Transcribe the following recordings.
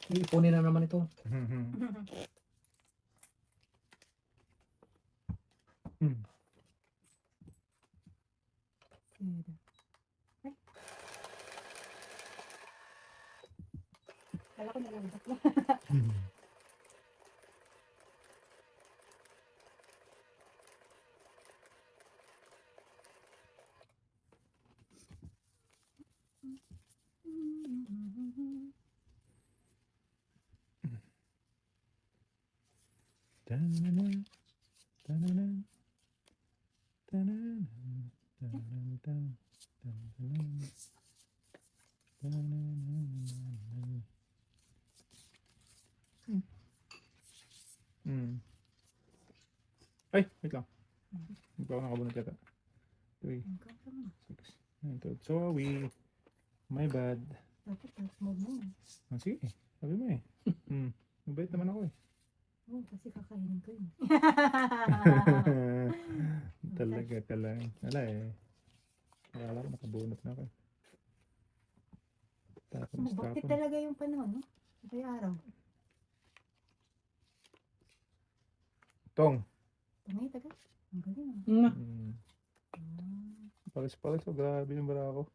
Ipunin na naman ito. Kala ko nalulubak na. Ay, wait lang. Hindi pa ako nakabunod yata. 3, 6, 9, 12. Sorry. My bad. Dapat tapos mo mo. Ah, sige, sabi mo eh. Mabait naman ako eh. Oo, kasi kakainin ko yun. Talaga ka lang. Wala eh. Akala ko nakabunot na ako. Tapos, Bakit talaga yung panahon, no? Ito yung araw. Tong. Tangay, taga. Ang galing, ah. Palis-palis. Oh, grabe yung bara ako.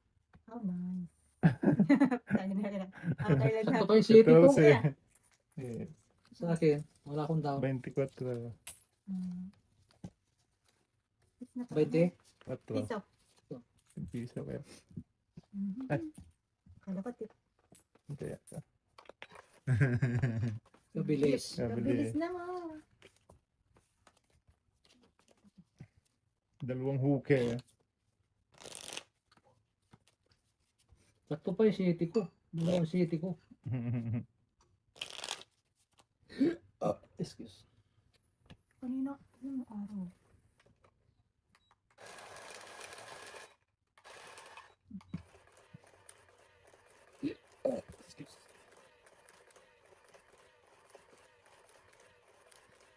Oh, nice. Sabi na rin. Ang kailan Sakto na. pa yung city ko. 14. Eh, Sa akin, wala akong down. 24. It's not 20? 4. Piso. Piso kaya. Mhm. Ay. Kala ko tip. Hindi yata. Kabilis. Kabilis na mo. Dalawang huke. Sakto pa yung city ko. Wala yung city ko. Excuse. Kanina, yung araw. Excuse.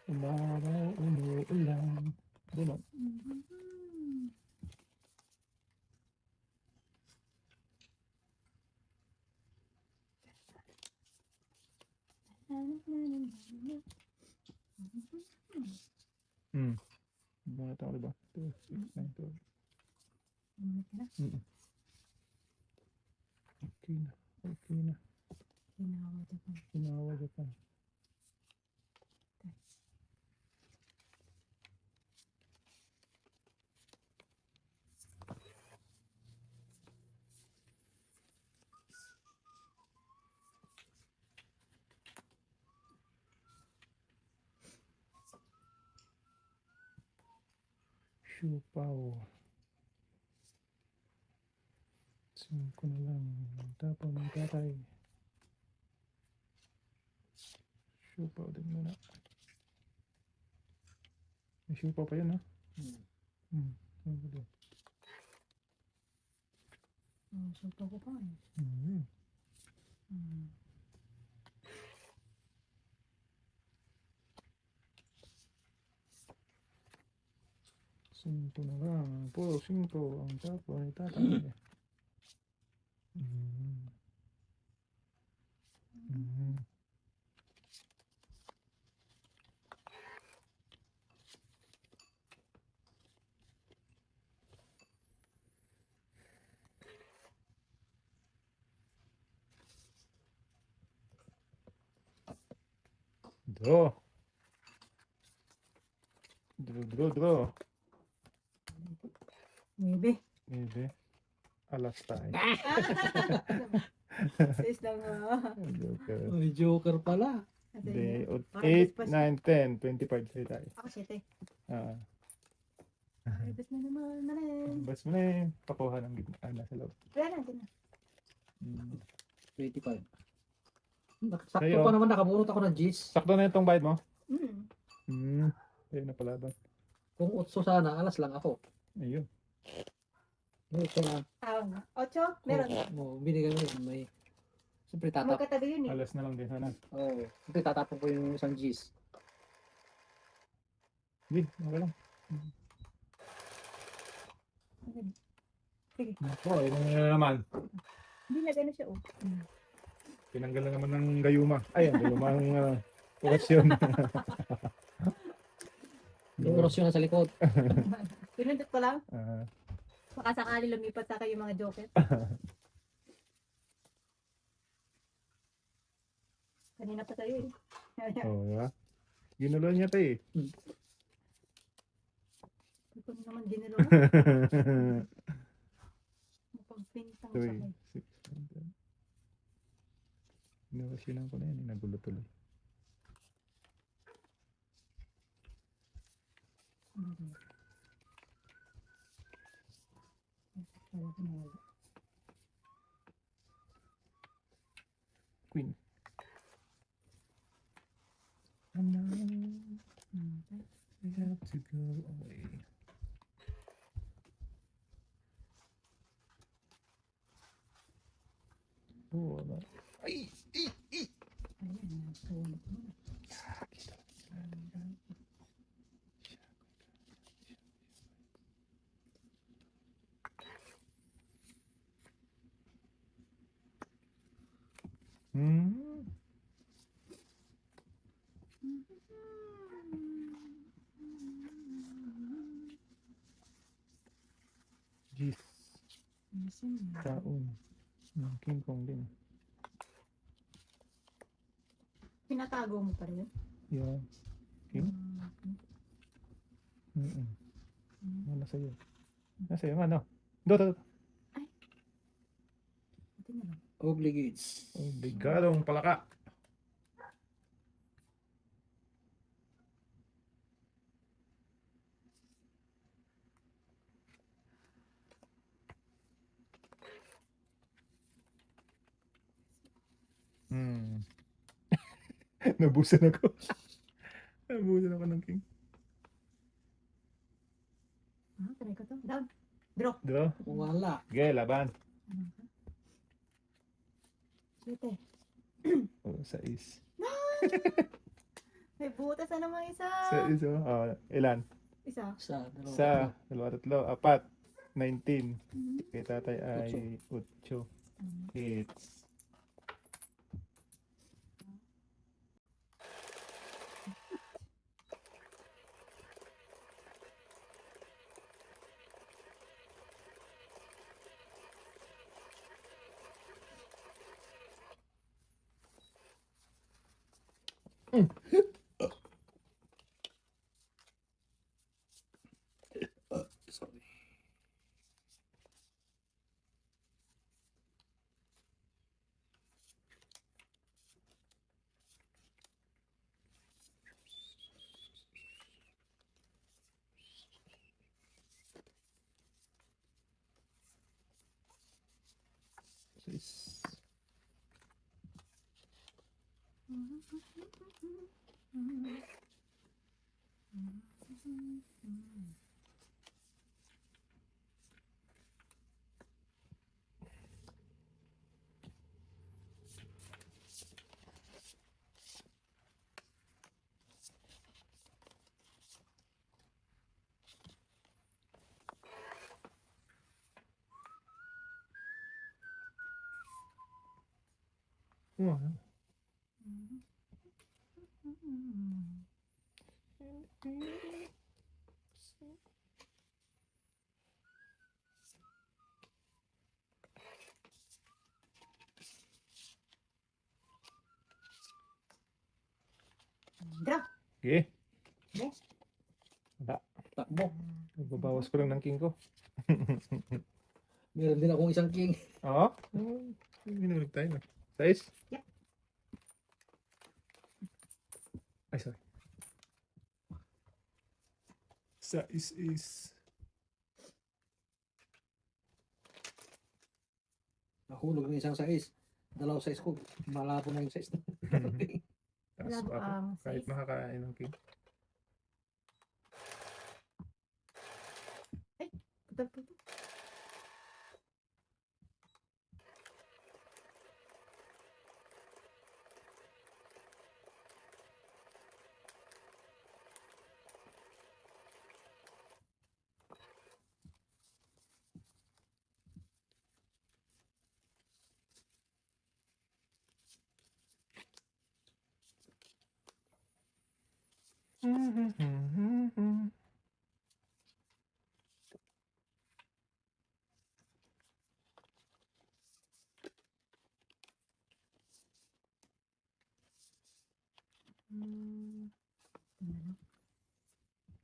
Umaraw, umuulan. Doon. Bunot ako diba? 2, 6, 9, 12. Okay na. Okay na. Ginawa ko pa. Siupaw. 5 na lang. Tapos ng tatay. Siupaw din muna. May siupaw pa yun ha? Saan ko doon? Supa ko pa eh. Cinco na lang. Puro 5 ang tapo ni tatay. Draw. Draw. Maybe. Maybe. Alas tayo. Sis lang mo. Joker. May joker pala. Hindi. 8, 9, 10, 25 sa'yo tayo. Ako 7. Ah. Bas na naman na rin. Bas mo na eh. Pakuha ng gitna. Nasa loob. Wala na, din na. 25. Sakto Sa'yo. pa naman nakabunot ako ng G's. Sakto na itong bayad mo? Mm. Ayun na pala doon. Kung 8 sana, alas lang ako. Ayun. Ito na. Tawag na. 8? Meron. Binigay mo yun. May... Siyempre tatap. Magkatabi yun eh. Alas na lang din sana. Oo. Siyempre tatapon ko yung isang G's. Hindi, okay lang. Sige. Ako, ayun na naman. Hindi na gano'n siya oh. Tinanggal na naman ng gayuma. Ay, ang gayuma ang orasyon. Yung orasyon na sa likod. Pinundot ko lang. Ah, Baka sakali lumipat sa kayo mga joker. Kanina pa tayo eh. oh, diba? Ginulo niya to eh. Hindi ko naman ginilo. Mapagpintang sa 3, kayo. 6, 7. Inurasyonan ko na yan. Nagulo tuloy. Queen. And now we have to go away. Oh, wala. Ay! Ay! Ay! Hmm. Jeez. Taon. King Kong din. Pinatago mo pa rin. Yeah. King? Wala sa'yo. Nasa yung ano? Do. Ito na lang. Obligates. Obligadong palaka. Nabusan ako. Nabusan ako ng king. Ah, try ko to. Down. Draw. Draw. Wala. Okay, laban. Sweet eh. Oh, sais. May butas na naman isa. Sais, oh. Oh, ilan? Isa. Sa dalawa. Sa, dalawa, tatlo, apat. 19. Kay tatay ay 8. Hits. Sorry. Sais. Oh, Draw. okay. Okay. Wala. Takbo. Babawas ko lang ng king ko. Meron din akong isang king. Oo. Minulog tayo na. Sais? Yeah. Ay, sorry. Sais is... Nahulog ng isang sais. Dalaw sais ko. Malabo na yung sais. Taas Love pa ako. ang Kahit sais. makakain ng king. Putol. Ano?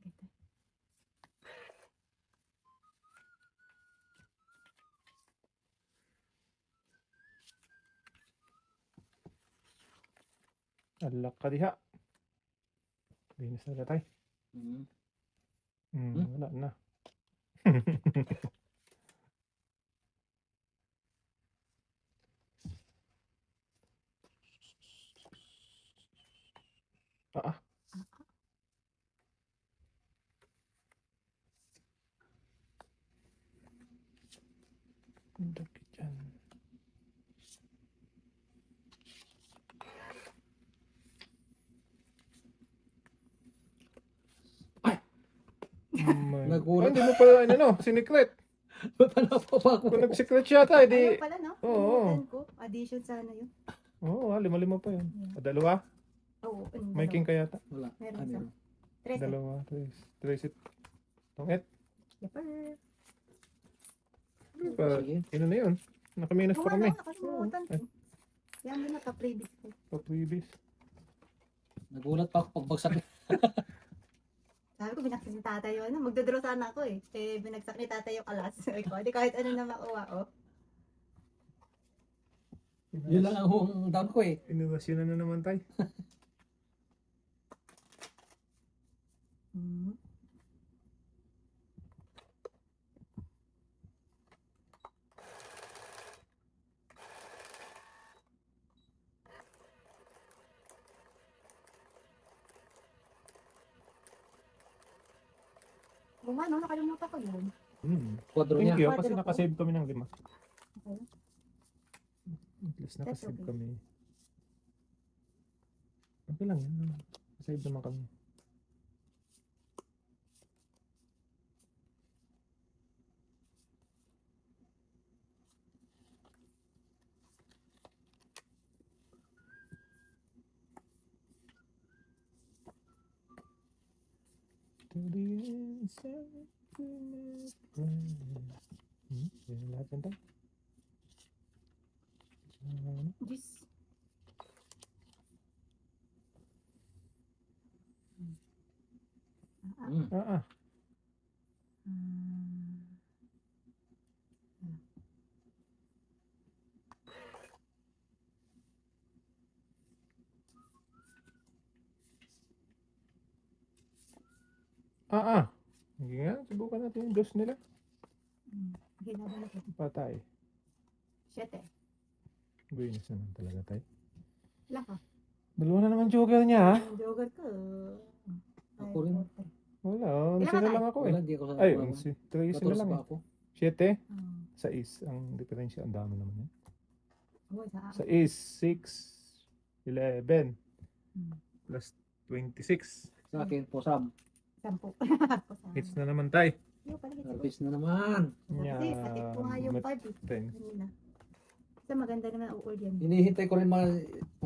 Ito. Alak ka diha. Linis na tayo. Wala na. Ah, ang daki dyan. Nagulat. Hindi mo pala ano, sinikret. Panapa pa ako. Kung nag-secret siya tayo, di... Ayaw pala, no? Oo. Nalimutan ko. Addition sana yun. Oo, lima-lima pa yun. Dalawa? Oo. May king ka yata. Wala. Meron Ah, isa. meron. Tres. Dalawa, tres it. Tongit. Yapper. Pa, Sige. ano na yun? Nakaminus Oo, pa kami. nakalimutan ko. Yan mo na ka-previous ko. Pa-previous. Nagulat pa ako pagbagsak. Sabi ko, binagsak ni tatay yun. Magdodraw sana ako eh. Eh, binagsak ni tatay yung alas. Sabi ko, di kahit ano na makuha, oh. Yun lang ang down ko eh. Innovasyon na naman tayo. Hmm. Ano, nakalimutan ko yun. Kwadro Thank niya. you, kasi nakasave kami ng 5. Okay. At least That's nakasave okay. kami. Okay lang yan. Nakasave naman kami. To the answer to my prayer. Yan lahat yan tayo. Diyos. Ah. Hmm. Sige nga, subukan natin yung dos nila. Ginagawa ko. Patay. Shit eh. Buinis naman talaga tayo. Wala ka. Dalawa na naman joker niya ha. Ang joker ko. Ako rin. Wala, Ilan 11 ka na tayo? lang ako eh. Wala, di ako sa Ay, wala. 13 na lang pa eh. ako. 7, Hmm. 6 ang diferensya. Ang dami naman yan. Oh, sa 6, 6, 11, Hmm. plus 26. Sa akin, posam. 10. Hits na naman tayo. Yung pala hits ko. Service na naman. Kasi pati ko nga yung 5 eh. Thanks. Kanina. Kasi maganda naman ang uol yan. Hinihintay ko rin mga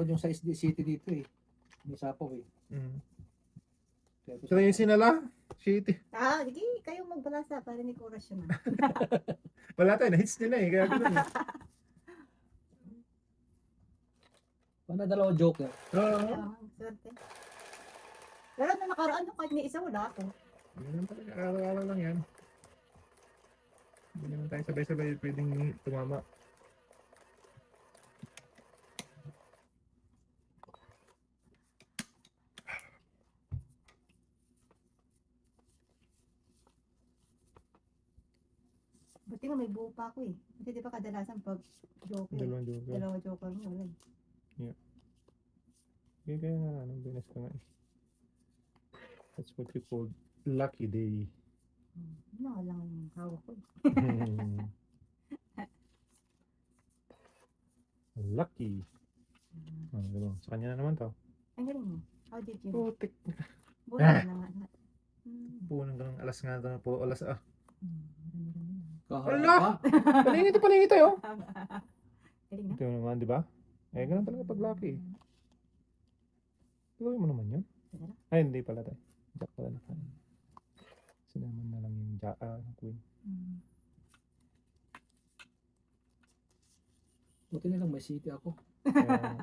yung sa SD City dito eh. May sapaw eh. Kaya gusto- 13 na lang. Shitty. Sige, kayo magbalasa para ni Kuras yun ah. Wala tayo, na-hits nyo na eh. Kaya ganun eh. Paano dalawa joker? Kaya ang swerte. Pero na nakaraan yung kahit may isa wala ako. Ganun talaga, araw-araw lang yan. Hindi naman tayo sabay-sabay pwedeng tumama. Buti nga may buo pa ako eh. Kasi di ba kadalasan pag joker, Dalawang joker. dalawa joker mo wala eh. Kaya kaya nga, anong binas ka nga eh. That's what we call lucky day. Ano lang yung hawak ko eh. Lucky. Diba? Sa kanya na naman to. Ang galing mo. How did you? Putik. Buti na nga lahat. Punang ganang alas nga ito. Puro alas ah. Marami-rami na. Kahaba. Palingit tayo. Galing na. Ito naman, di ba? Eh, ganun talaga pag lucky. Gawin mo naman yun. Teka lang. Ay, hindi pala tayo. Jack pala na kanin. Sinama na lang yung queen. Buti na lang may city ako. Kaya,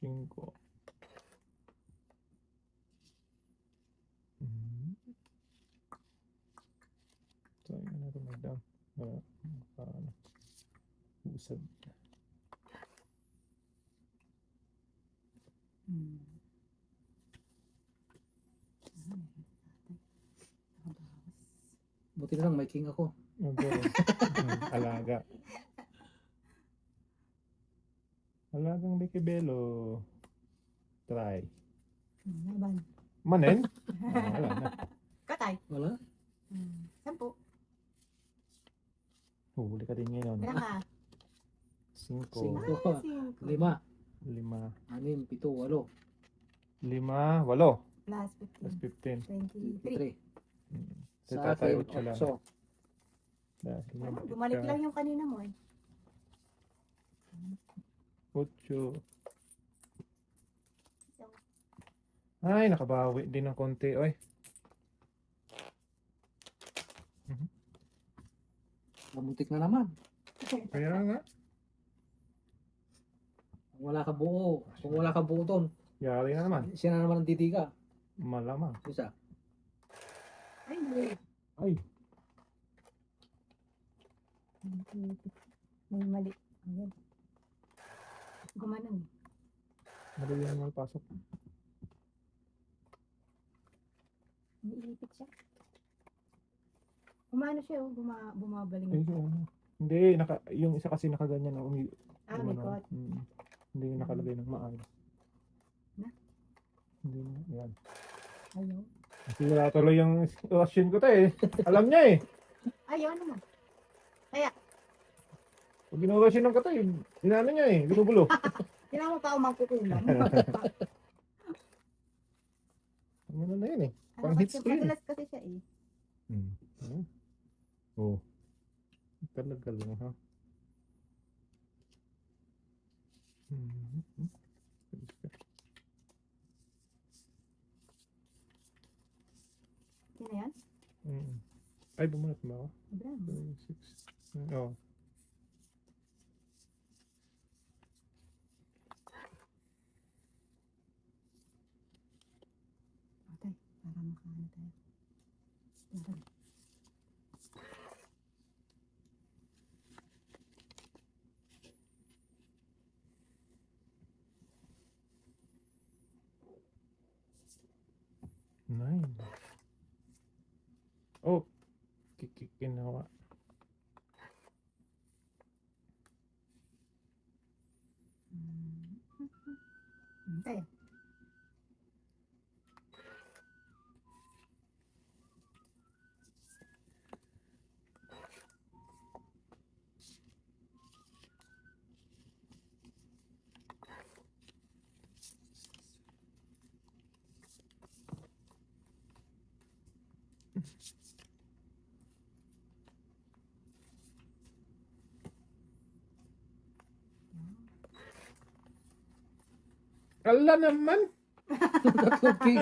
5. So, yun na ito mag-down. Ano, usad. Buti na lang may king ako. Okay. Alaga. Alagang Bikibelo. Try. Laban. Manen? Wala na. Katay. Wala? 10. Huli ka din ngayon. Kaya nga. 5. 5, 5, 5. 6, 7, 8. 5, 8. Plus Plus 15. 15. 23. Sa Sa tatay, akin, 8 lang. 8. Bumalik lang yung kanina mo eh. 8. Ay, nakabawi din ng konti. Oy. Mamuntik na naman. Kaya nga. Kung wala ka buo. Kung wala ka buo doon, Yari na naman. siya na naman ang didiga. Malamang. Isa. Ay, mali. Ay. May mali. Ayan. Gumanon. Madali na naman pasok. Iniipit siya. Umano siya oh, bumabaling. Ay, hindi, yung isa kasi nakaganyan na May kot. hindi nakalagay ng maayos. Na? Hindi na, yan. Ayaw. Kasi wala tuloy yung question ko to eh. Alam niya eh. Ayaw naman. Pag ginawa ng katay, dinano niya eh, binubulo. Kailangan mo pa ako mangkukulam. Ano na yun eh. Ano Pang hit kasi, screen. madulas kasi siya eh. Oh. Talaga lang ha. Sino yan? Ay, bumunot ba ako? Abraham. 6. Oh. Okay, para makaano tayo. Tara. Nine. Oh, kikikinawa. Tayo. Ala naman. Tatlong king.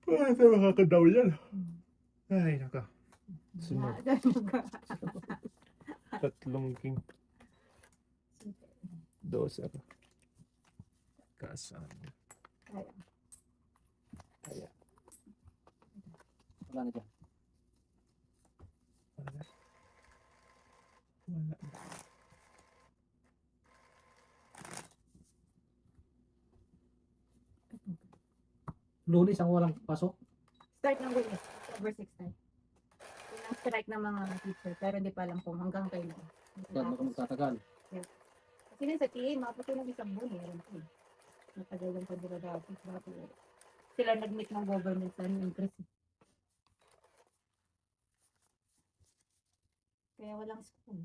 Paano tayo makakadaw yan? Ay, naka. Sunod. Tatlong king. Dos ako. Kasama. Kaya. Wala na dyan. Wala. Lunes ang walang pasok. Start ng week. Over 6 tayo. Yun ang strike ng mga teacher. Pero hindi pa alam kung hanggang kailan. Saan mo magtatagal? Kasi yun sa tiin, makapag ng isang buwan. Alam ko. Matagal yung pagdura dati. Sila nag-meet ng government sa increase. Kaya walang school.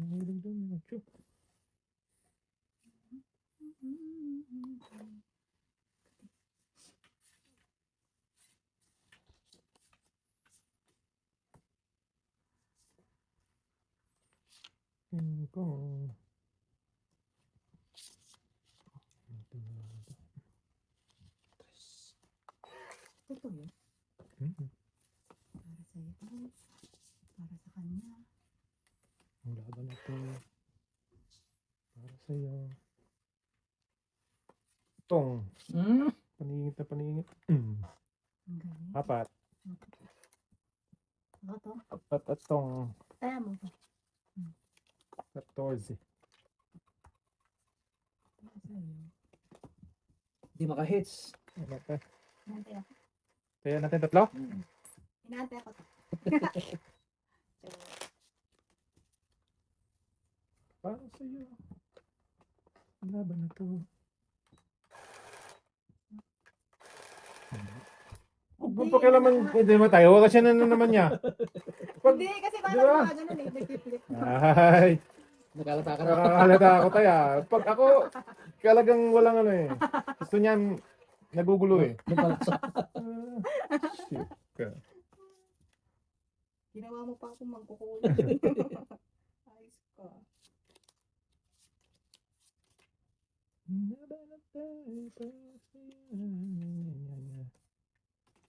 Mahilig doon. Macho. King Kong. Totoo yun. Mhm. Para sa'yo. Para sa kanya. Ang laban na to. Para sa'yo. Tong. Hmm? Paningit na paningit. Ang galing. Apat. Ako to. Apat at tong. Kaya mo ba? 14. Para sa'yo. Di maka-hits. Wala pa. Inaantay ako. Kaya natin tatlo? Hmm. Inaantay ako to. Para sa'yo. Ang laban na to. Huwag mo pa kailaman hindi mo tayo. Kasi na naman niya. Hindi, kasi Di parang ba? mga ganun eh. Nag-flip. Ay. Nakalata ka na. Nakakalata ako tayo. Pag ako, talagang walang ano eh. Gusto niya nagugulo eh. Nagpalaksa. Shit ka. Ginawa mo pa akong magkukulo. Ayos ka. Laban na tayo para sa'yo.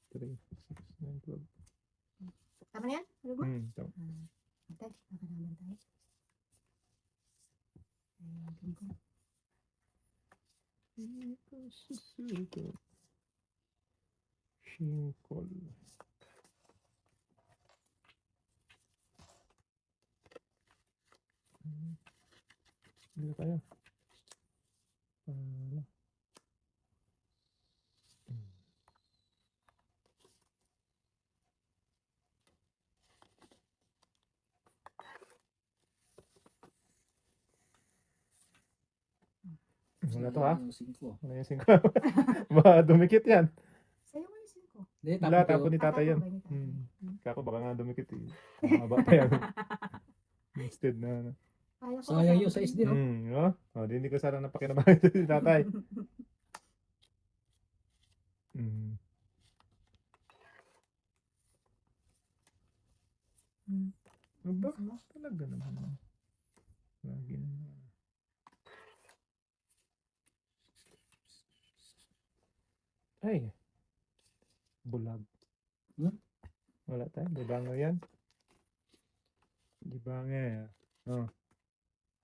3, 6, 9, 12. Tama na yan? Ano ba? Tama. Antay, nakalaman tayo. Ayun, tingin ko. Hindi ko susuko. Shinkol. Dito tayo. Ano? Wala to ha? Yung 5. Wala yung 5. Baka dumikit yan. Sa'yo mo yung 5. Hindi, Wala, tapos tapo ni tatay yan. Tapos ba ni tatay? Kako baka nga dumikit eh. Mahaba pa yan. Instead na ano. Kaya ko sayang kasama yung size din, no? No? Oh, di hindi ko sana napakinabahan ito si tatay. Mm. Hmm. Aba, talaga naman. Lagi naman. Ay. Bulag. Hmm? Wala tayo. Libango yan. Libango. Oh.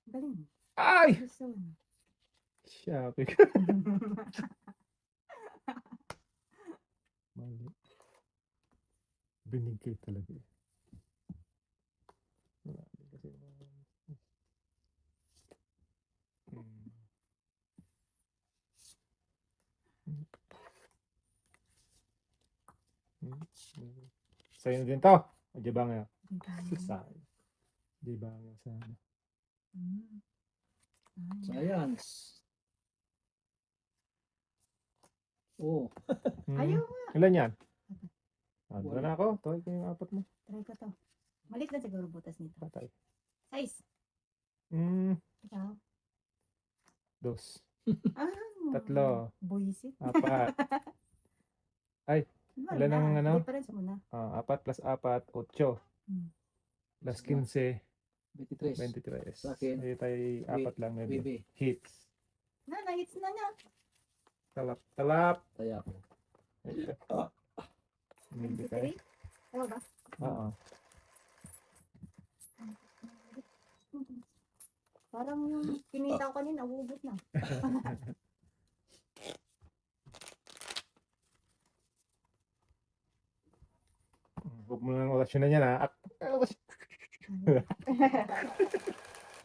Galing. Ay! Gusto mo. Shopee. Mali. Binigay talaga eh. Wala din kasi Sa'yo din to. O, di ba nga? Sa akin. Di ba nga sana? Science. Oh. Ayaw nga. Ilan yan? Ah, Wala. doon na ako. Tawag ko yung apat mo. Try ko to. Malit na siguro butas nito. Patay. Size. Ikaw. 2. Ah, Tatlo. Buisit. 4. Ilan ang ano? Difference mo na. 4 plus 4, 8. Hmm. Plus 15, 23. 23. Sa akin, Ay tayo 4 lang. Maybe. Baby. Hits. Na, na-hits na niya. Talap. Talap. Kaya ako. Hindi tayo. 23? Tama ba? Oo. Parang yung kinita ko kanina, ubod na. Huwag mo lang orasyon na yan ha.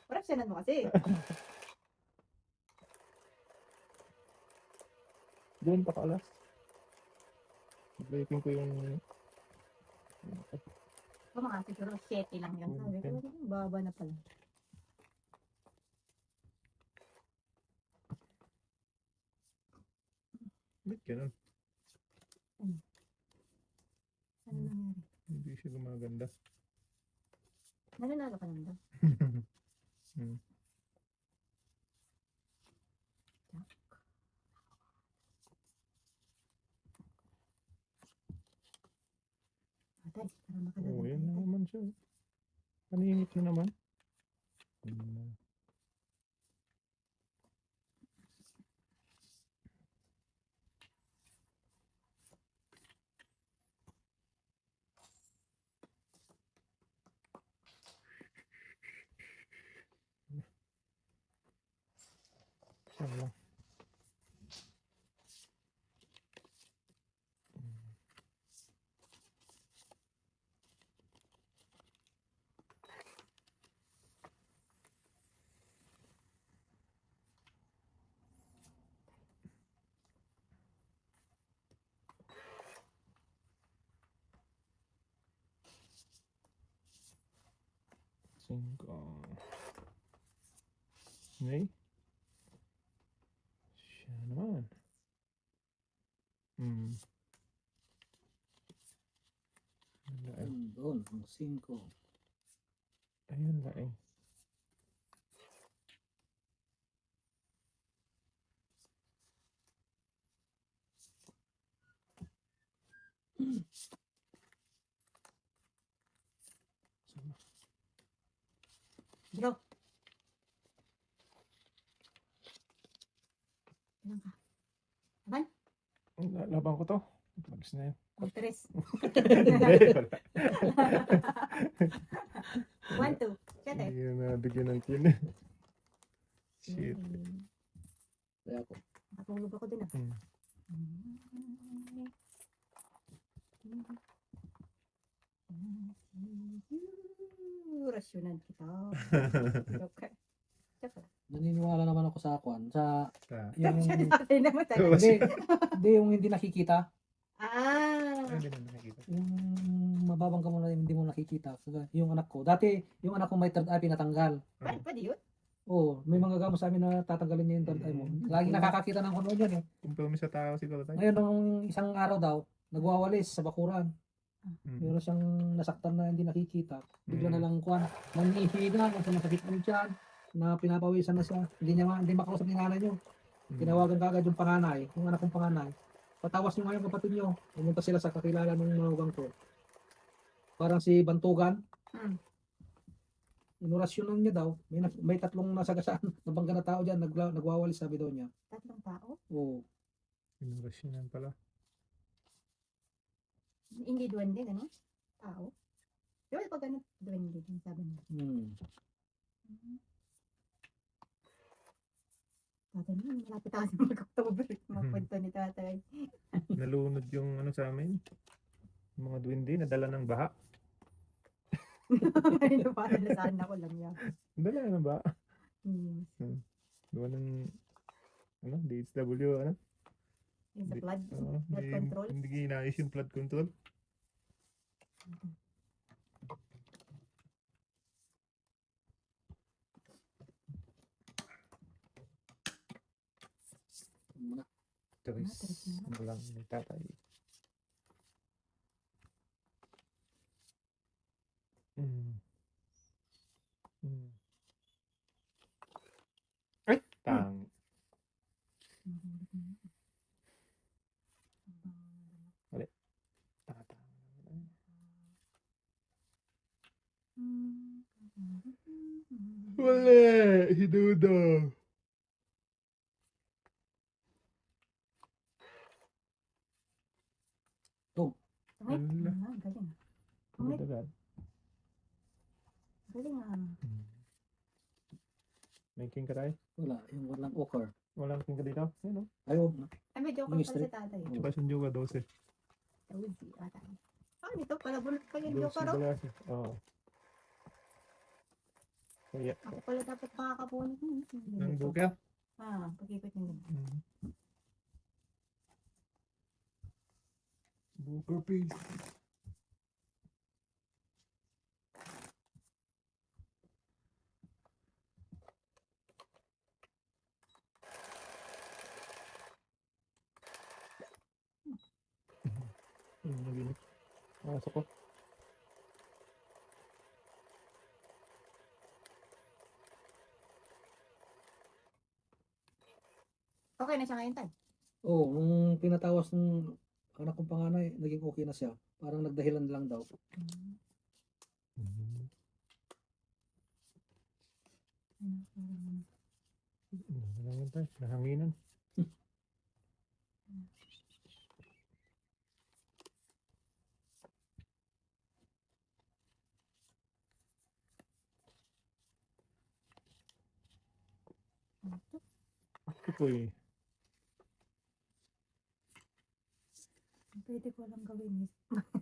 Parang siya mo kasi. Doon pa kalas. Breaking ko yung... O mga siguro 7 lang yan. Sabi ko, baba na pala. Ba't ganun? Ano nangyari? Hindi siya gumaganda. Nananalo ka naman daw. Mm. Atay, para Oh, makalaban yan na tayo. naman siya. Paningit na naman. Mm. Siya lang. Cinco. Nay? Siya naman. Hmm. Laing. Doon, ang 5. Ayun, laing. Sama. Draw. Ilan ka? Aban? Laban ko to. Bagis na yun. Ang tres. Hindi, wala. 1, 2. Siyete. Hindi ko na bigyan ng kin. Shit. Kaya ako. Nakatulog ako din ah. Hmm. Rasyonan kita. Okay. Joke. Naniniwala naman ako sa kwan. Sa Sa. yung... Tatay naman talaga. hindi, hindi yung hindi nakikita. Ah. Hindi na nakikita. Yung mababang ka mo na hindi mo nakikita. Yung anak ko. Dati, yung anak ko may third eye pinatanggal. Pwede yun? Oo, may mga gamot sa amin na tatanggalin niya yung third eye mo. Lagi nakakakita ng kuno yun eh. Kumpirmi sa tao siguro tayo. Ngayon, nung isang araw daw, nagwawalis sa bakuran. Hmm. Meron siyang nasaktan na hindi nakikita. Bigla na lang kwan, nanghihina, kung sa masakit ang tiyan, na pinapawisan na siya. Hindi makausap ni nanay niyo. Tinawagan kagad yung panganay, yung anak kong panganay. Patawas niyo ngayon kapatid niyo. Pumunta sila sa kakilala ng manugang ko. Parang si Bantugan. Hmm. Inurasyonan niya daw. May 3 nasagasaan. Nabangga na tao dyan. Nagwawalis sabi daw niya. 3 tao? Oo. Inurasyonan pala. Hindi duwende, gano'n? Tao? Di ba pag gano'n, duwende, yung sabi niya. Tatay naman, malapit ako sa mag-October. Mapunta ni tatay. Nalunod yung ano sa amin. Yung mga duwende, nadala ng baha. Ano pa, nalasaan ako lang yan. Nadala ng baha. Gawa ng ano, DHW, ano? Yung sa flood, Oo, flood control. Hindi ginayos yung flood control. Terus, ano lang, may tatay. Ay! Tang. Tatang. Wala! Hinudo! Tumit? Wala. Ah, galing. Tumit? Agad. Galing ah. May king ka tayo? Wala. Yung walang okar. Walang king ka dito? Ayun o. Ayaw. Ay, may joke Yung pala straight. sa tatay. Tsaka yung jowa 12. Uzi, atay. Ah, nito pala, bunot pa yung 12 joke raw. balas. Oo. Kaya. Ako pala dapat makakapunit mo. Nang buka? Ah, pag-ikot yung ganun. Buka page. Naginig. Masok ko. Okay na siya ngayon, Tay. Oo, nung pinatawas ng anak kong panganay, naging okay na siya. Parang nagdahilan lang daw. Mm. Ano lang yun tayo? Nahanginan. Ito po eh. Pwede ko lang gawin is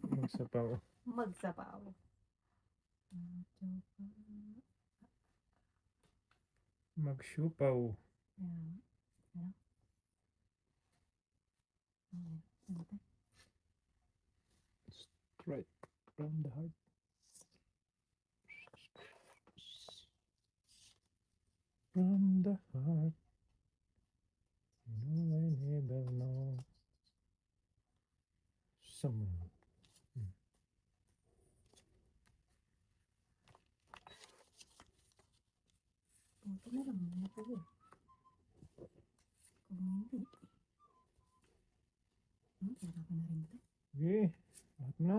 Magsapaw. magsapaw. Magsyupaw. Right from the heart. From the heart. You know I never know. Someone. Puto na lang. Ano po yun? Kung hindi. Tara ko na rin ito. Okay. Lahat na.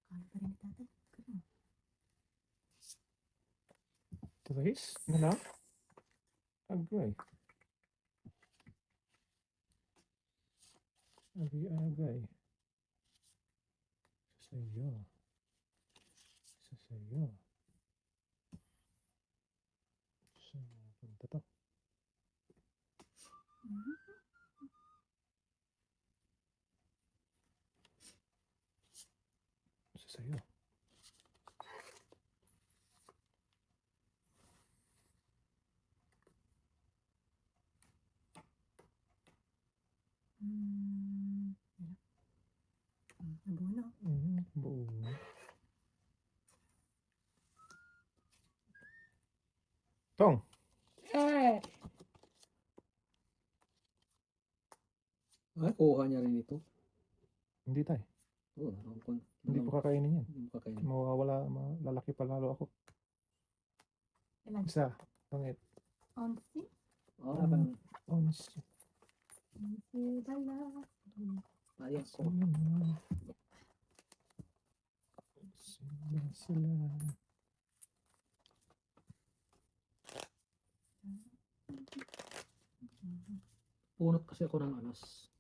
Kaya pa rin ni tatay. Ganun. Guys, na lang. Agay. Agay. Sasayo. Sasayo. Saan napunta to? Sasayo. Nabuno. Buo. Tong. Ay, kuha niya rin ito. Hindi tayo. Oo, Hindi po kakainin yan. Hindi mo kakainin. Mawawala, lalaki pa lalo ako. Ilan? Isa. Pangit. Onsi? Oo, parang Ons. Onsi bala. ayos ko. Sila. Punot kasi ako ng anas.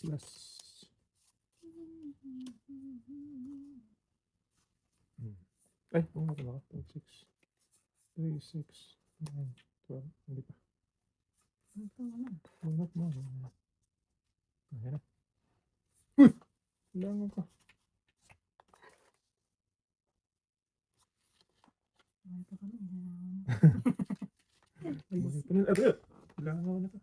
Las. Ay, kung ano ba? 3, 6, 9, 12. Hindi pa. Ito naman. Bunot mo. Ayan na. Uy! Langan ko. Ito kami. Buhay pa nila. Ito! Langan na to.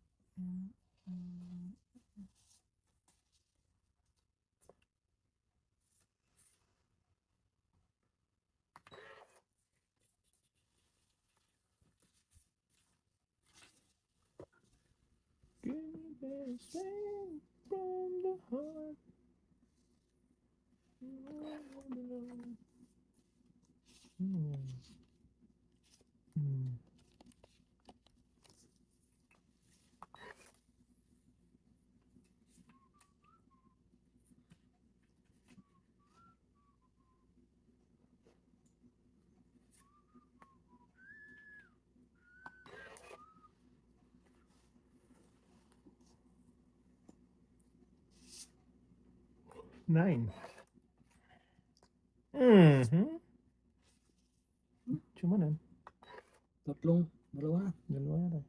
Give me the strength from the heart. Nine. Cumanan. Tatlong, dalawa na. Dalawa na tayo.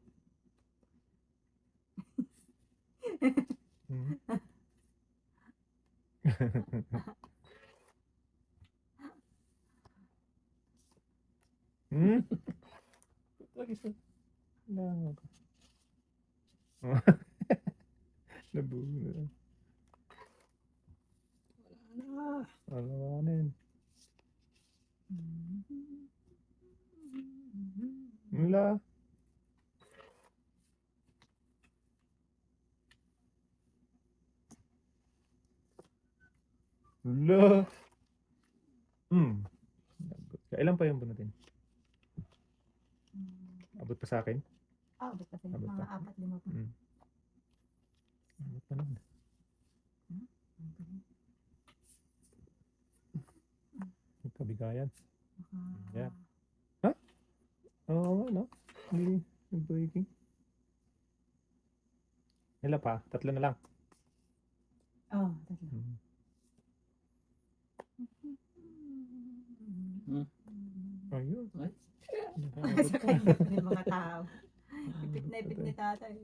Lagi sa langan ko. Nabuo na. Wala. Lagot ka. Ilan pa yung bunutin? Abot pa sa akin? Abot kasi Abot mga pa. 4-5 pa. Abot pa naman. May kabigayan. Yan. Oo, no? Hindi breaking. Ilan pa? 3 na lang. Oh, tatlo. Ayun. Ay. Nakakabot Sa pa. kanya yung mga tao. Ipit ni tatay.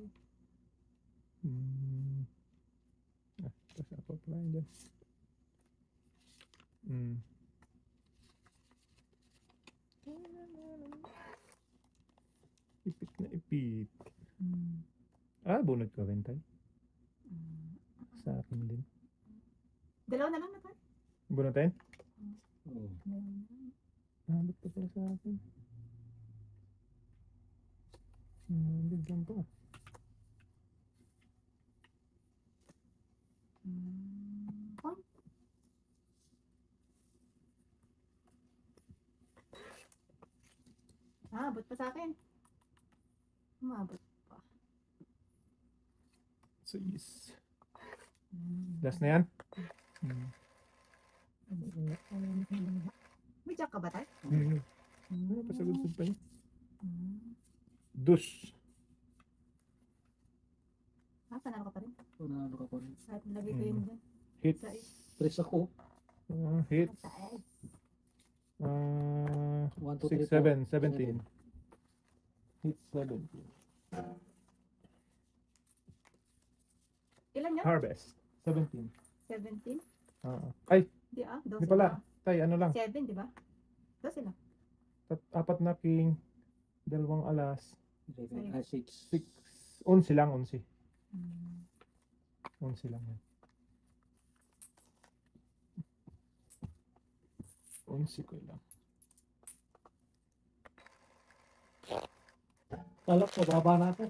Tapos ako pala yun dyan. Ipit na ipit. Bunot ko rin tayo. Sa akin din. Dalawa na lang na tayo. Bunutin? Oo. Abot pa pala sa akin. Bigyan pa. Abot pa sa akin. Umabot pa. So yes. Last na yan? May jack ka ba tayo? Pasagod pa yun. Dus. Panalo ka pa rin. Panalo ka pa rin. Kahit nilagay ko yun dyan. Hits. Sa is. Tres ako. Hits. Sa is. 1, 2, 6, 3, 7, 17. Hits 17. Ilan yan? Harvest. 17. 17? Ay, Di 12 di pala. Tay, ano lang. 7, di ba? 12 lang. 4 na king. 2 alas. 11, 6. 6. 11 lang, 11. 11 lang yan. 11 ko lang. Kala ko, baba na ako.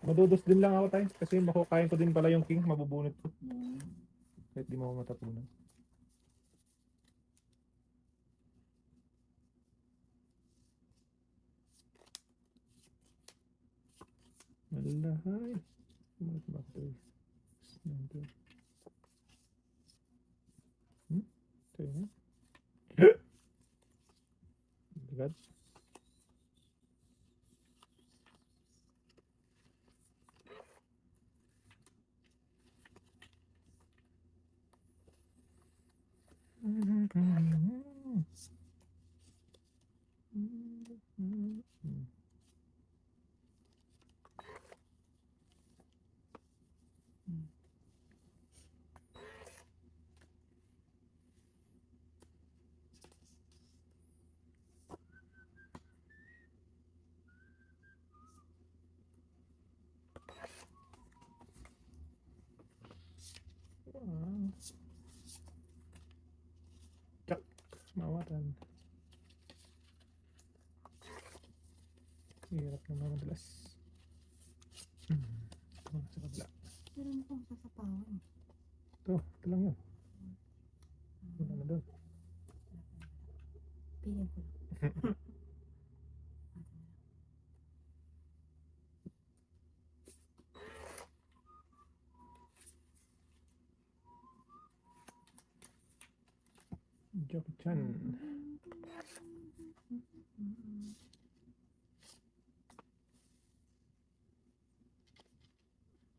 Madudos din lang ako tayo kasi makukain ko din pala yung king, mabubunot ko Mm. kahit di mo matapunan. Malahay. Sumunod ba ito? Ito yun. Agad. Cak, mawatan. Hirap naman madalas. Ito sa kabila. Meron akong sasapawan. Ito lang yun. Wala na doon. Piliin ko lang. Jackie Chan.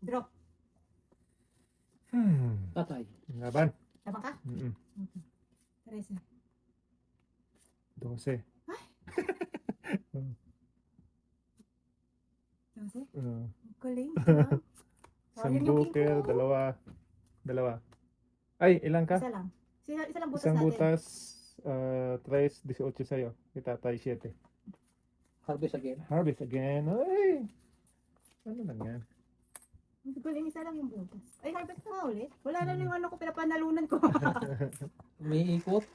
Draw. Tatay. Laban. Tama ka? 13. 12. 12? Galing. Isang buker, dalawa. Ay, ilan ka? Isa lang. Isa lang butas Isang natin. butas, 3, 18 sa'yo. Kita tayo 7. Harvest again. Harvest again. Ay! Ano lang yan? Hindi ko lang isa lang yung butas. Ay, harvest na ulit. Wala na yung ano ko, pinapanalunan ko. Umiikot.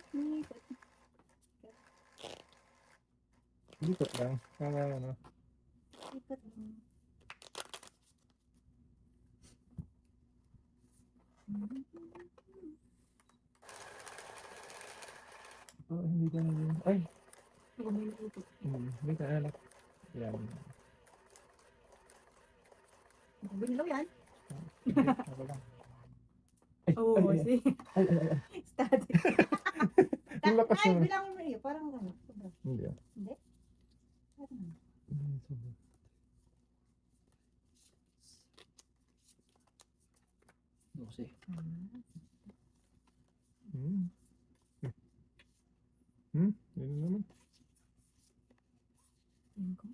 Likot lang. Para ano. Ikot. Oh, hindi ka na yun. Ay! Ikot. Hindi ka anak. Yan. Binilaw yan. Sige, ako lang. Ay, Oo, ay, si ay. study. Yung lakas Ay, naman. bilangin mo yun. Parang gano'n. Sobra. Hindi ah. Hindi? Parang ano? Sobra. Dose. Hmm. Yun naman. Yun ko.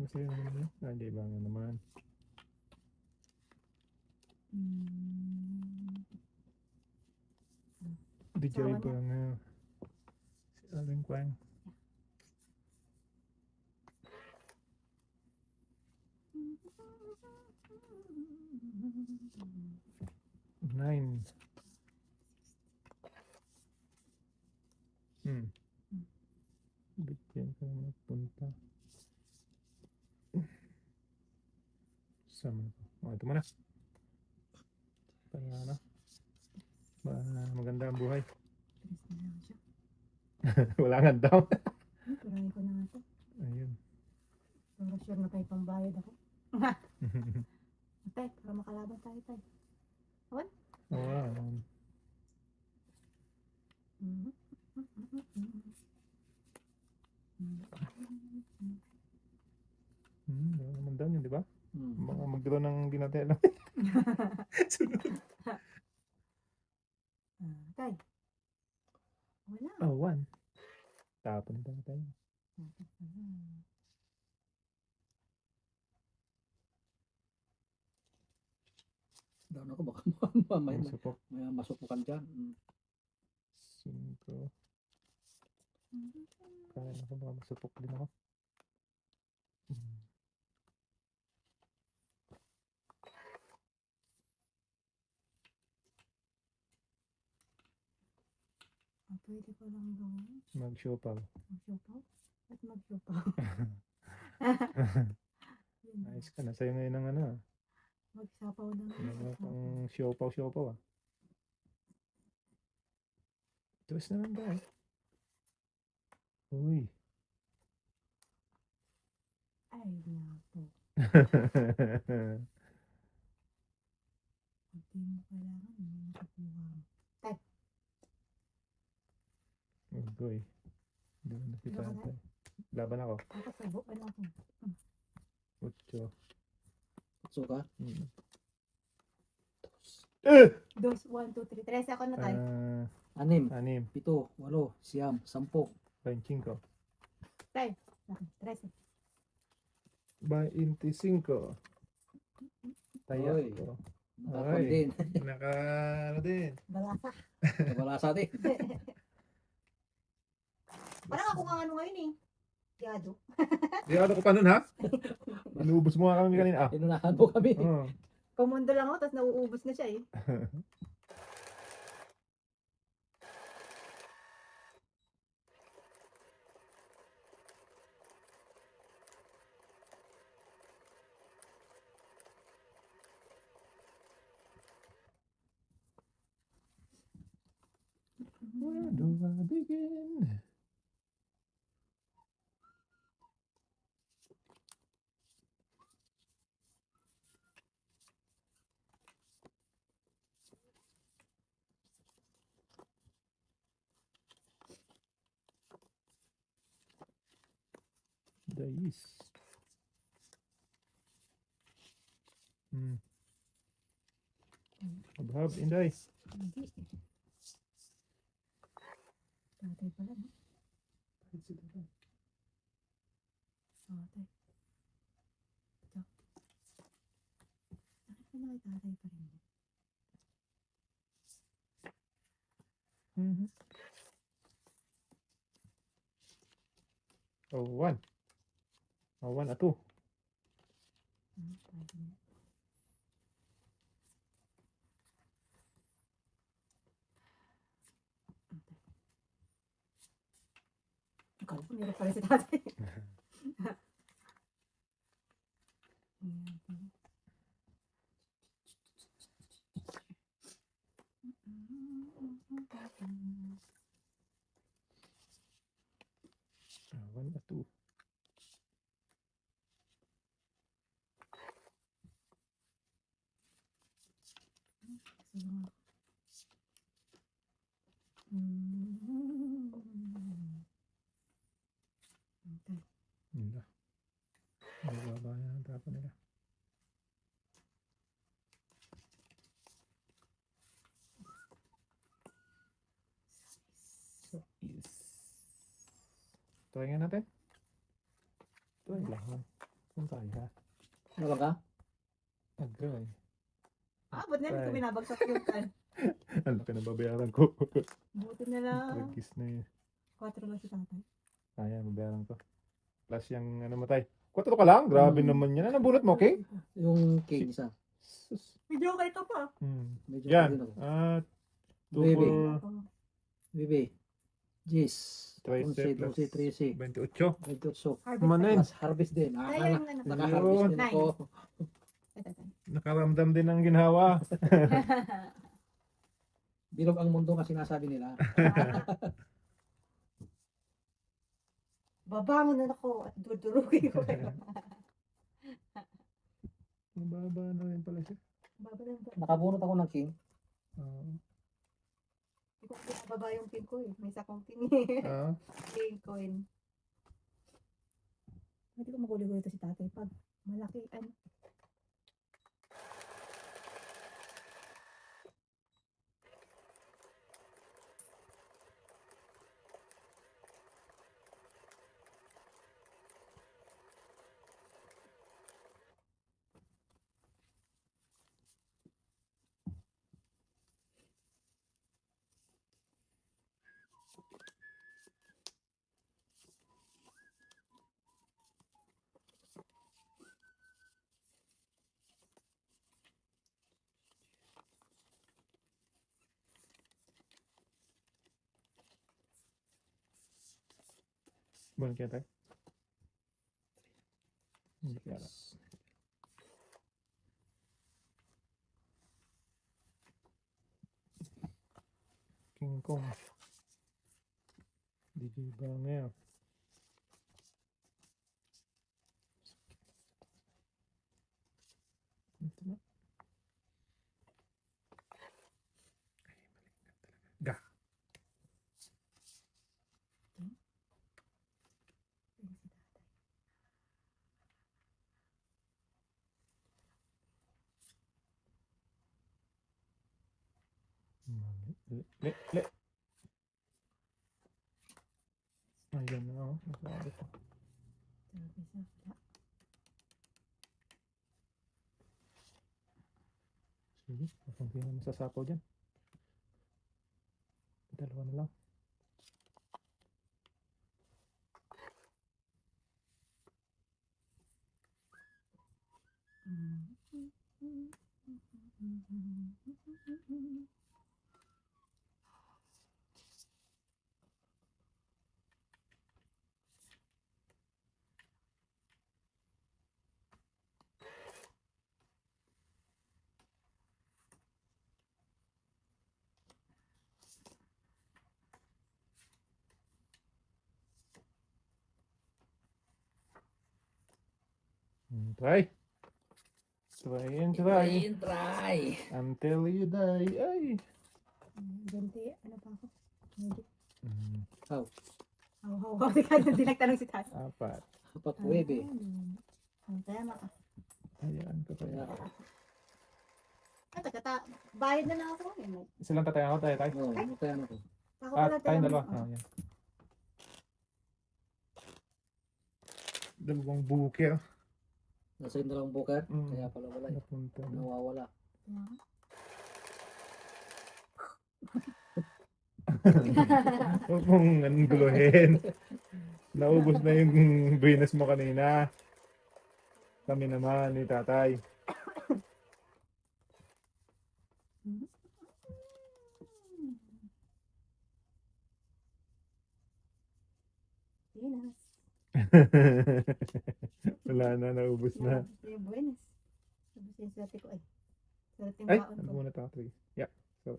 Masaya naman yun. Ah, hindi ba nga naman. DJ Sawa ba nga. Si Aling Kwang. Nine. Bigyan ka na magpunta. Sama ko. Oh, ito mo na. Para ano. Maganda ang buhay. Tres na lang siya. Wala nga daw. Turahin ko na nga ito. Ayun. Para sure na tayo pambayad ako. Tay, para makalaban tayo tayo. Oh, wow. Wala naman daw yun, di ba? Mga mag-draw ng di natin alam. Sunod. Tay. Wala. Oh, one. Tapon na tayo. Down ako baka may Supok. masupukan dyan. Cinco. Kaya ako baka masupok din ako. Pwede ko lang gawin. Mag-siopaw. Mag-siopaw? At mag-siopaw. Ayos ka na. Sa'yo ngayon ang ano. Magsapaw lang. Ano pang siopaw ah. Tuwas naman ba eh. Uy. Ay, napo. Hindi mo kailangan. Hindi mo kakuha mo. Ugoy. Doon na kita. Laban? Laban ako. Tapos sabo. Ano ako? Ocho. Suka. Dos, 1, 2, 3. Tres ako na tayo. Anim. Anim. 7, 8, 9, 10. 25. Tayo. Tres. 25. Taya. Oy. ko. Nakakon Ay. din. Naka ano din. Balasa. Nabalasa din. Parang ako nga ano ngayon eh. Yado. Di ano ko pa nun ha? Inubos mo nga kami kanina ah. Inunahan mo kami. Oh. Kumundo lang ako, tapos nauubos na siya eh. Where do I begin? Dais. Abhab, Inday. Hindi. Tatay pala, no? Tatay. Ito. Bakit pa na kay tatay pa rin? Oh, one. Oh, one, two. Akala ko meron pala si tatay. One na two. Hindi. Mababa na ang tapo nila. So, is. Try nga natin. Try lang. Kung kaya. Ano ba ka? Agay. Ba't na rin ko binabagsak yung kan? Ang laki na babayaran ko. Buti na lang. Tragis na yun. 4 lang si tatay. Kaya, babayaran ko. Plus yung ano matay. 4 ka lang? Grabe naman yan. Anong bulot mo, okay? Yung cane isa. Sus. Medyo okay ka pa. Medyo Yan. din ako. 2 Baby. for Bibi. Jis. Tricep 11, plus 12, 13. 28. 28. Harvest Manin. Plus harvest din. Ay, yung ano. Naka-harvest din Nine. ako. Nakaramdam din ng ginhawa. Bilog ang mundo nga sinasabi nila. Babangon na ako at dudurugin ko kayo. Mababa na rin pala siya. Baba lang ba? Nakabunot ako ng king. Hindi ko pinababa yung pin ko eh. May sakong pin eh. Pin coin. Hindi ko magulo-gulo ito si tatay. Pag malaki, ano. Buwan kaya tayo? Hindi kaya lang. King Kong. Di ba ngayon? Ito na. Ga. Le. Ayan na ako. Nasabi ko. Sige. Kung hindi na masasapaw dyan. Dalawa na lang. Try. Try and try. Try. Until you die. Ay. Ganti, ano pa ako? Medyo. How? Haw. Hindi nagtanong si tatay. 4. Apat webe. Ang tema ka. Ayan ko Kaya, Kata, bayad na lang ako. Yan. Isa lang tatay ako, tayo. oh, matay ano ko. Ako pala Tayong tayo. dalawa. Yan. Dalawang buker. Nasa yung dalawang buker. Mm. Kaya pala wala. Napunta na. Nawawala. Huwag mong angguluhin. Naubos na yung bonus mo kanina. Kami naman ni tatay. Buenas. Wala na, naubos na. Naubos na yung buenas. Ubus yung swerte ko eh. Swerte yung Ay, baon ko. nagbunot ako. Sige. Yeah, so.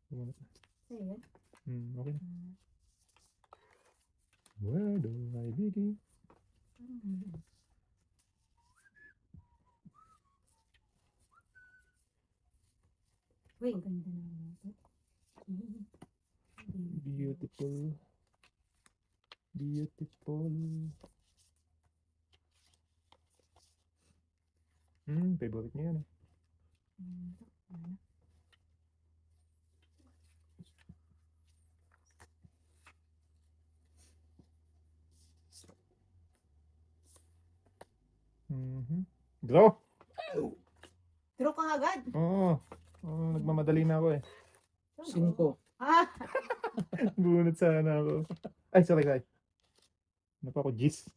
Nagbunot na. Sa'yo yun? Okay na. Ah, Where do I begin? parang hindi. Uy, ang ganda naman ito. Beautiful. Beautiful. Favorite niya yan eh. Ano? Draw! Draw ka agad. Oo. Nagmamadali na ako eh. 5. Ah! Bunot sana ako. Ay, sorry. Ano pa ako? Gis.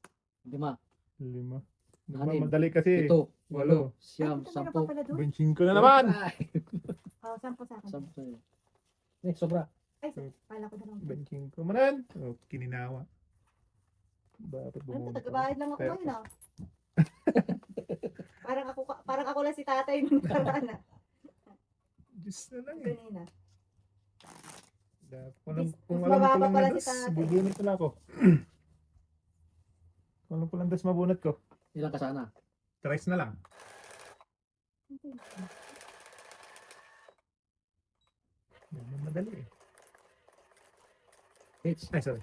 5. 5. Nagmamadali kasi. 7. 8. 8. Siyam. Ay, meron pa 10. pala doon. Benching ko na naman! Oh, 10 sa akin. 10. Sobra. Ay, pala ko na lang. Benching ko manan. Oh, kininawa. Bakit Ano, bumunot ako? tagabayad lang ako Kaya- ngayon ah. parang ako lang si tatay nung nakaraan ah. Diyos na lang eh. Kanina. Kung Mas alam ko mababa lang pala na si dos, tatay. bubunot na ako. Kung alam ko lang dos, mabunot ko. Ilan ka sana? Tries na lang. Madali eh. Hits. Ay, sorry.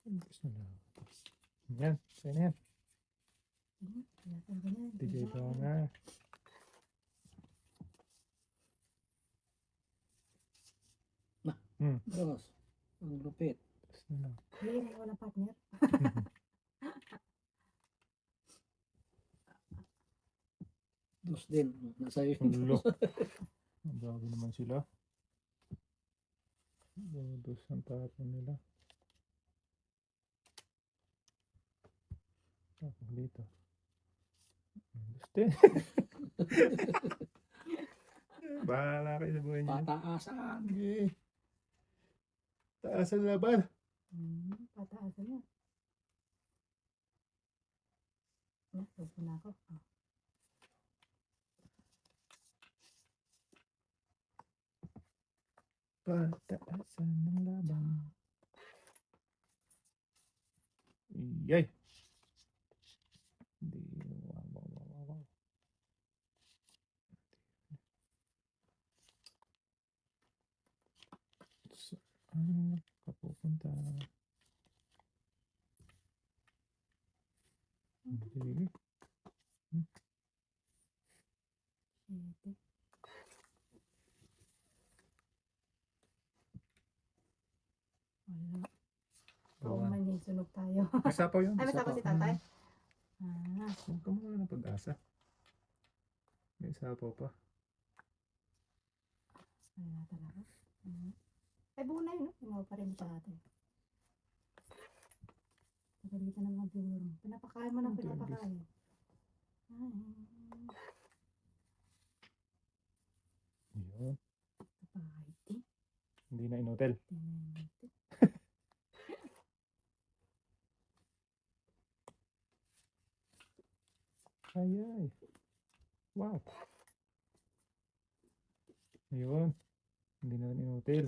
Gusto na. Yan, sa'yo na yan. DJ ko nga. Dos. Ang lupit. Tapos na lang. Hindi, walang partner. Dos din. Nasa iyo. Ulo. Ang bago naman sila. Dos ang tapon nila. Tapos dito. Dos din. Bahala kayo sa buhay niyo. Pataasan. Okay. Taas ang laban. Pataasan niya. Nasa na ako. Oh. Pataasan ng laban. Yay! Hindi. Wow. Saan ka pupunta? Sige. Siyete. Wala. Oo, Gawa. man yung sunog tayo. May sapaw yun. Ay, may masama sapaw. si tatay? Ah, Huwag ka mawala ng pag-asa. May sapaw pa. wala talaga. Ay, buo na yun, no? Tumawa pa rin sa atin. Pagalitan ng mga viewer mo. Pinapakain mo ng Ito, pinapakain. Ay, Yun. kapahit. Hindi na in-hotel. Tingnan natin. Ay. Wow. Ayun. Hindi na rin in-hotel.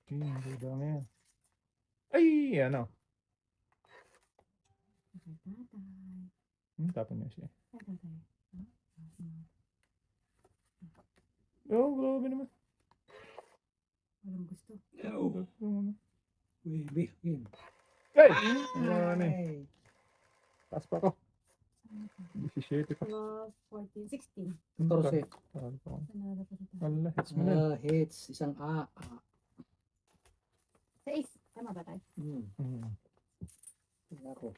Okay, hindi ba ngayon? Ay, ano? Kay tatay. Tapon niya siya. Oh, grabe naman. Walang gusto. Uy, yun. Hey! Ano eh. Ay. Taas pa ako. 17 pa. 14, 16. 14. Taas pa ako. Nanalo pa dito. Wala, hits mo na. Hits. Isang A. Sa is. Tama ba tayo? Mm. Ako.